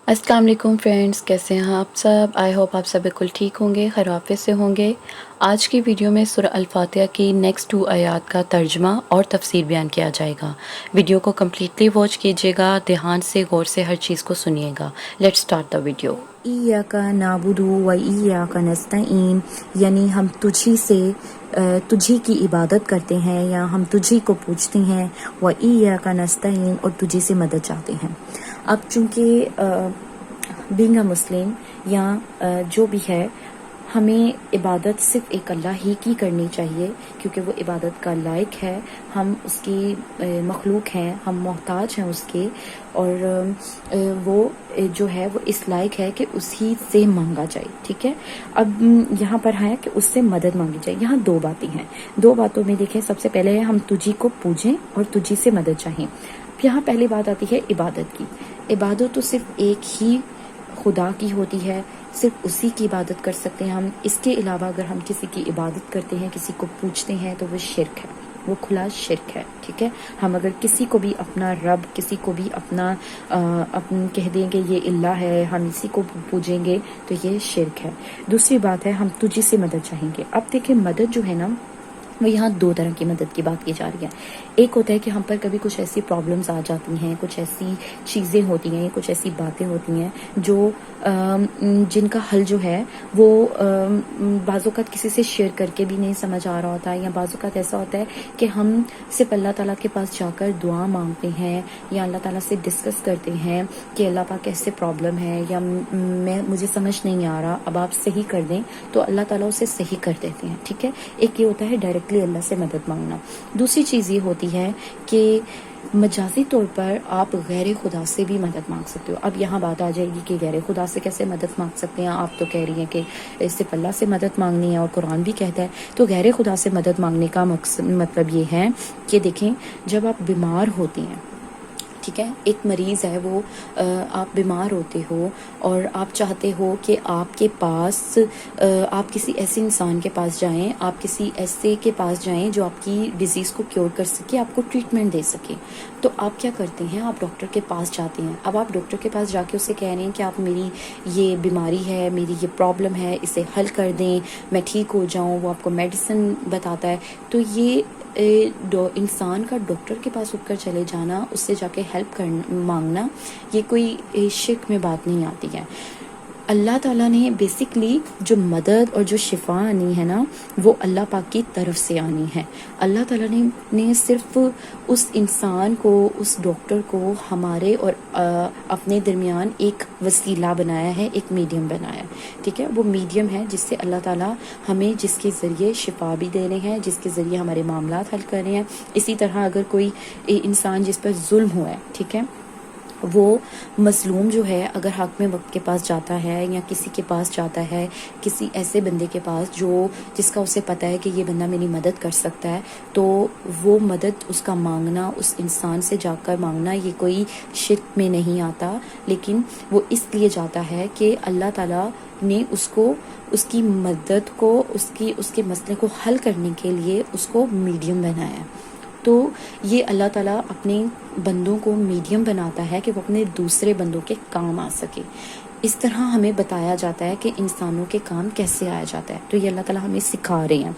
अस्सलाम वालेकुम फ्रेंड्स, कैसे हैं आप सब। आई होप आप सब बिल्कुल ठीक होंगे, खैर आफियत से होंगे। आज की वीडियो में सूरह अल-फातिहा की नेक्स्ट 2 आयात का तर्जमा और तफसीर बयान किया जाएगा। वीडियो को कम्प्लीटली वॉच कीजिएगा, ध्यान से गौर से हर चीज़ को सुनिएगा। Let's start the video. इय्याका नाबुदु व इय्याका नस्तईन, यानी हम तुझी की इबादत करते हैं या हम तुझी को पूछते हैं। व इय्याका नस्तईन, और तुझी से मदद चाहते हैं। अब चूँकि बीइंग अ मुस्लिम या जो भी है, हमें इबादत सिर्फ एक अल्लाह ही की करनी चाहिए, क्योंकि वो इबादत का लायक है। हम उसकी मखलूक हैं, हम मोहताज हैं उसके, और वो जो है वो इस लायक है कि उसी से मांगा जाए। ठीक है, अब यहाँ पर है कि उससे मदद मांगी जाए। यहाँ दो बातें हैं। दो बातों में देखें, सबसे पहले है हम तुझी को पूजें और तुझी से मदद चाहें। यहाँ पहली बात आती है इबादत की। इबादत तो सिर्फ एक ही खुदा की होती है, सिर्फ उसी की इबादत कर सकते हैं हम। इसके अलावा अगर हम किसी की इबादत करते हैं, किसी को पूछते हैं, तो वो शिरक है, वो खुला शिरक है। ठीक है, हम अगर किसी को भी अपना रब, किसी को भी अपना कह देंगे ये इल्लाह है, हम इसी को पूजेंगे, तो ये शिरक है। दूसरी बात है हम तुझी से मदद चाहेंगे। अब देखिए, मदद जो है ना, वो यहाँ दो तरह की मदद की बात की जा रही है। एक होता है कि हम पर कभी कुछ ऐसी प्रॉब्लम्स आ जाती हैं, कुछ ऐसी चीज़ें होती हैं, कुछ ऐसी बातें होती हैं जो जिनका हल जो है वो बाज़ौक़ात किसी से शेयर करके भी नहीं समझ आ रहा होता है, या बाज़ौक़ात ऐसा होता है कि हम सिर्फ अल्लाह ताला के पास जाकर दुआ मांगते हैं या अल्लाह ताला से डिस्कस करते हैं कि अल्लाह पाक कैसे प्रॉब्लम है, या मुझे समझ नहीं आ रहा, अब आप सही कर दें, तो अल्लाह ताला उसे सही कर देते हैं। ठीक है, एक ये होता है डायरेक्टली अल्लाह से मदद मांगना। दूसरी चीज़ ये होती है कि मजाजी तौर पर आप गैर खुदा से भी मदद मांग सकते हो। अब यहाँ बात आ जाएगी कि गैर खुदा से कैसे मदद मांग सकते हैं। आप तो कह रही हैं कि सिर्फ अल्लाह से मदद मांगनी है, और कुरान भी कहता है। तो गैर खुदा से मदद मांगने का मतलब ये है कि देखें, जब आप बीमार होती हैं, ठीक है, एक मरीज़ है, वो आप बीमार होते हो और आप चाहते हो कि आपके पास आप किसी ऐसे इंसान के पास जाएं, आप किसी ऐसे के पास जाएं जो आपकी डिज़ीज़ को क्योर कर सके, आपको ट्रीटमेंट दे सके। तो आप क्या करते हैं, आप डॉक्टर के पास जाते हैं। अब आप डॉक्टर के पास जाके उससे कह रहे हैं कि आप मेरी ये बीमारी है, मेरी ये प्रॉब्लम है, इसे हल कर दें, मैं ठीक हो जाऊँ। वो आपको मेडिसिन बताता है। तो ये इंसान का डॉक्टर के पास उठकर चले जाना, उससे जाके हेल्प कर मांगना, ये कोई शिर्क में बात नहीं आती है। अल्लाह ताला ने बेसिकली जो मदद और जो शिफा आनी है ना, वो अल्लाह पाक की तरफ से आनी है। अल्लाह ताला ने सिर्फ उस इंसान को, उस डॉक्टर को हमारे और अपने दरमियान एक वसीला बनाया है, एक मीडियम बनाया है। ठीक है, वो मीडियम है जिससे अल्लाह ताला हमें, जिसके ज़रिए शिफा भी दे रहे हैं, जिसके ज़रिए हमारे मामलात हल कर रहे हैं। इसी तरह अगर कोई इंसान जिस पर जुल्म हुआ है, ठीक है, वो मजलूम जो है, अगर हाकिम वक्त के पास जाता है या किसी के पास जाता है, किसी ऐसे बंदे के पास जिसका उसे पता है कि ये बंदा मेरी मदद कर सकता है, तो वो मदद उसका मांगना, उस इंसान से जाकर मांगना, ये कोई शिर्क में नहीं आता। लेकिन वो इसलिए जाता है कि अल्लाह ताला ने उसको, उसकी मदद को, उसके मसले को हल करने के लिए उसको मीडियम बनाया है। तो ये अल्लाह ताला अपने बंदों को मीडियम बनाता है कि वो अपने दूसरे बंदों के काम आ सके। इस तरह हमें बताया जाता है कि इंसानों के काम कैसे आया जाता है। तो ये अल्लाह ताला हमें सिखा रहे हैं।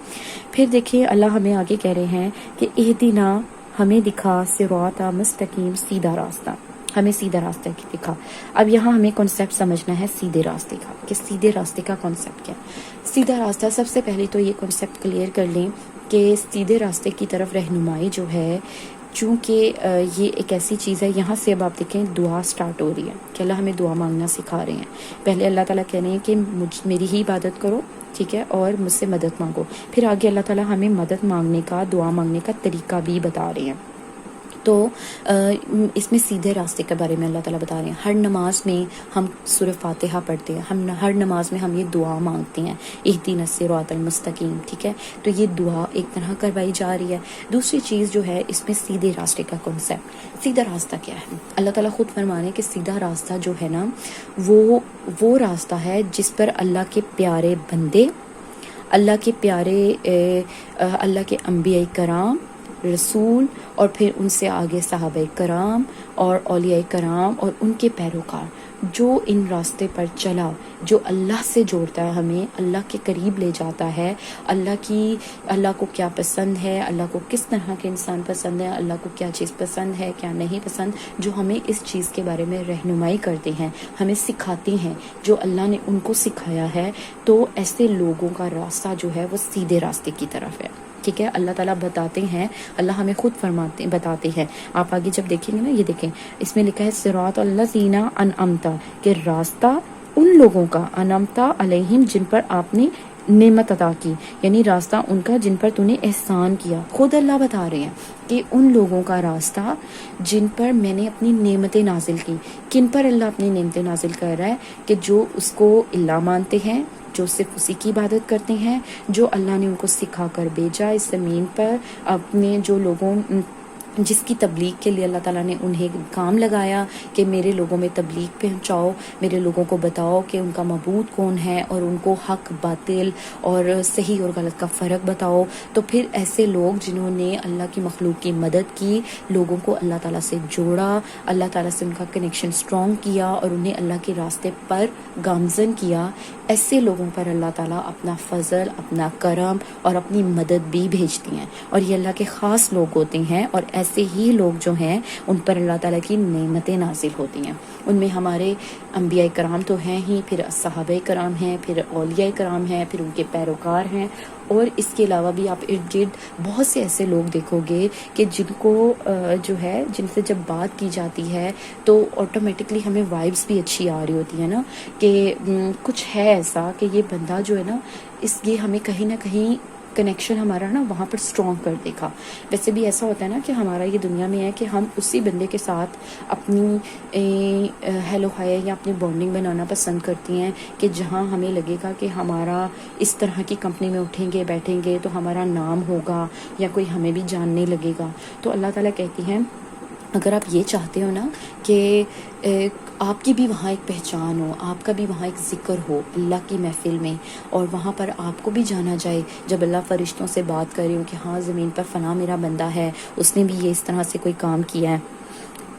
फिर देखिए, अल्लाह हमें आगे कह रहे हैं कि इहदिना, हमें दिखा, सिराता मुस्तकीम, सीधा रास्ता, हमें सीधा रास्ता की दिखा। अब यहाँ हमें कॉन्सेप्ट समझना है सीधे रास्ते का, कि सीधे रास्ते का कॉन्सेप्ट क्या है। सीधा रास्ता, सबसे पहले तो ये कॉन्सेप्ट क्लियर कर लें कि सीधे रास्ते की तरफ रहनुमाई जो है, चूँकि ये एक ऐसी चीज़ है, यहाँ से अब आप देखें दुआ स्टार्ट हो रही है कि अल्लाह हमें दुआ मांगना सिखा रहे हैं। पहले अल्लाह ताला कह रहे हैं कि मेरी ही इबादत करो, ठीक है, और मुझसे मदद मांगो। फिर आगे अल्लाह ताला हमें मदद मांगने का, दुआ मांगने का तरीका भी बता रहे हैं। तो इसमें सीधे रास्ते के बारे में अल्लाह ताला बता रहे हैं। हर नमाज में हम सूरह फातिहा पढ़ते हैं, हम हर नमाज में हम ये दुआ मांगते हैं, इहदिनस सिरातल मुस्तकीम। ठीक है, तो ये दुआ एक तरह करवाई जा रही है। दूसरी चीज़ जो है इसमें सीधे रास्ते का कॉन्सेप्ट, सीधा रास्ता क्या है। अल्लाह ताला खुद फरमा रहे हैं कि सीधा रास्ता जो है ना, वो रास्ता है जिस पर अल्लाह के प्यारे बंदे, अल्लाह के प्यारे, अल्लाह के अंबिया कराम, رسول اور پھر ان سے آگے صحابہ کرام اور اولیاء کرام اور ان کے پیروکار، جو ان راستے پر چلا، جو اللہ سے جوڑتا ہے، ہمیں اللہ کے قریب لے جاتا ہے، اللہ کو کیا پسند ہے، اللہ کو کس طرح کے انسان پسند ہے، اللہ کو کیا چیز پسند ہے، کیا نہیں پسند، جو ہمیں اس چیز کے بارے میں رہنمائی کرتے ہیں، ہمیں سکھاتے ہیں، جو اللہ نے ان کو سکھایا ہے، تو ایسے لوگوں کا راستہ جو ہے وہ سیدھے راستے کی طرف ہے. ٹھیک ہے، اللہ تعالیٰ بتاتے ہیں، اللہ ہمیں خود بتاتے ہیں. آپ آگے جب دیکھیں گے نا، یہ دیکھیں اس میں لکھا ہے صراط الذین انعمت، کہ راستہ ان لوگوں کا، انعمت علیہم جن پر آپ نے نعمت عطا کی، یعنی راستہ ان کا جن پر تو نے احسان کیا. خود اللہ بتا رہے ہیں کہ ان لوگوں کا راستہ جن پر میں نے اپنی نعمتیں نازل کی. کن پر اللہ اپنی نعمتیں نازل کر رہا ہے؟ کہ جو اس کو اللہ مانتے ہیں، جو صرف اسی کی عبادت کرتے ہیں، جو اللہ نے ان کو سکھا کر بھیجا اس زمین پر، اپنے جو لوگوں جس کی تبلیغ کے لیے اللہ تعالیٰ نے انہیں کام لگایا کہ میرے لوگوں میں تبلیغ پہنچاؤ، میرے لوگوں کو بتاؤ کہ ان کا معبود کون ہے، اور ان کو حق باطل اور صحیح اور غلط کا فرق بتاؤ. تو پھر ایسے لوگ جنہوں نے اللہ کی مخلوق کی مدد کی، لوگوں کو اللہ تعالیٰ سے جوڑا، اللہ تعالیٰ سے ان کا کنیکشن سٹرونگ کیا اور انہیں اللہ کے راستے پر گامزن کیا، ایسے لوگوں پر اللہ تعالیٰ اپنا فضل، اپنا کرم اور اپنی مدد بھی بھیجتی ہیں. اور یہ اللہ کے خاص لوگ ہوتے ہیں، اور ایسے ہی لوگ جو ہیں ان پر اللہ تعالیٰ کی نعمتیں نازل ہوتی ہیں. ان میں ہمارے انبیاء کرام تو ہیں ہی، پھر صحابہ کرام ہیں، پھر اولیاء کرام ہیں، پھر ان کے پیروکار ہیں، اور اس کے علاوہ بھی آپ ارد گرد بہت سے ایسے لوگ دیکھو گے کہ جن کو جو ہے، جن سے جب بات کی جاتی ہے تو آٹومیٹکلی ہمیں وائبس بھی اچھی آ رہی ہوتی ہے نا، کہ کچھ ہے ایسا کہ یہ بندہ جو ہے نا، یہ ہمیں کہیں نہ کہیں کنیکشن ہمارا نا وہاں پر سٹرونگ کر دے گا. ویسے بھی ایسا ہوتا ہے نا کہ ہمارا یہ دنیا میں ہے کہ ہم اسی بندے کے ساتھ اپنی ہیلو ہائی یا اپنی بانڈنگ بنانا پسند کرتی ہیں، کہ جہاں ہمیں لگے گا کہ ہمارا اس طرح کی کمپنی میں اٹھیں گے بیٹھیں گے تو ہمارا نام ہوگا یا کوئی ہمیں بھی جاننے لگے گا. تو اللہ تعالیٰ کہتی ہیں اگر آپ یہ چاہتے ہو نا کہ آپ کی بھی وہاں ایک پہچان ہو، آپ کا بھی وہاں ایک ذکر ہو اللہ کی محفل میں، اور وہاں پر آپ کو بھی جانا جائے، جب اللہ فرشتوں سے بات کر رہی ہوں کہ ہاں زمین پر فلاں میرا بندہ ہے، اس نے بھی یہ اس طرح سے کوئی کام کیا ہے،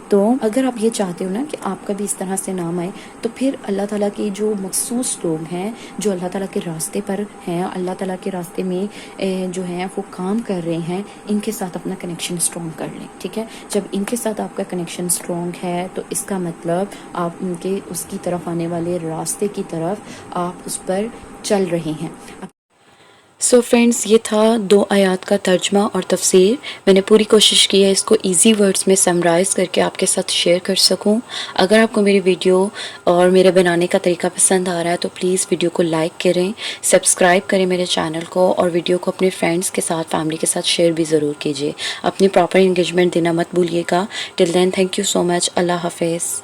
تو اگر آپ یہ چاہتے ہو نا کہ آپ کا بھی اس طرح سے نام آئے، تو پھر اللہ تعالیٰ کے جو مخصوص لوگ ہیں، جو اللہ تعالیٰ کے راستے پر ہیں، اللہ تعالیٰ کے راستے میں جو ہیں وہ کام کر رہے ہیں، ان کے ساتھ اپنا کنیکشن سٹرونگ کر لیں. ٹھیک ہے، جب ان کے ساتھ آپ کا کنیکشن سٹرونگ ہے تو اس کا مطلب آپ ان کے اس کی طرف آنے والے راستے کی طرف آپ اس پر چل رہے ہیں. سو فرینڈز، یہ تھا 2 آیات کا ترجمہ اور تفسیر. میں نے پوری کوشش کی ہے اس کو ایزی ورڈز میں سمرائز کر کے آپ کے ساتھ شیئر کر سکوں. اگر آپ کو میری ویڈیو اور میرے بنانے کا طریقہ پسند آ رہا ہے تو پلیز ویڈیو کو لائک کریں، سبسکرائب کریں میرے چینل کو، اور ویڈیو کو اپنے فرینڈز کے ساتھ، فیملی کے ساتھ شیئر بھی ضرور کیجیے. اپنی پراپر انگیجمنٹ دینا مت بھولیے گا. ٹل دین، تھینک یو سو مچ. اللہ حافظ.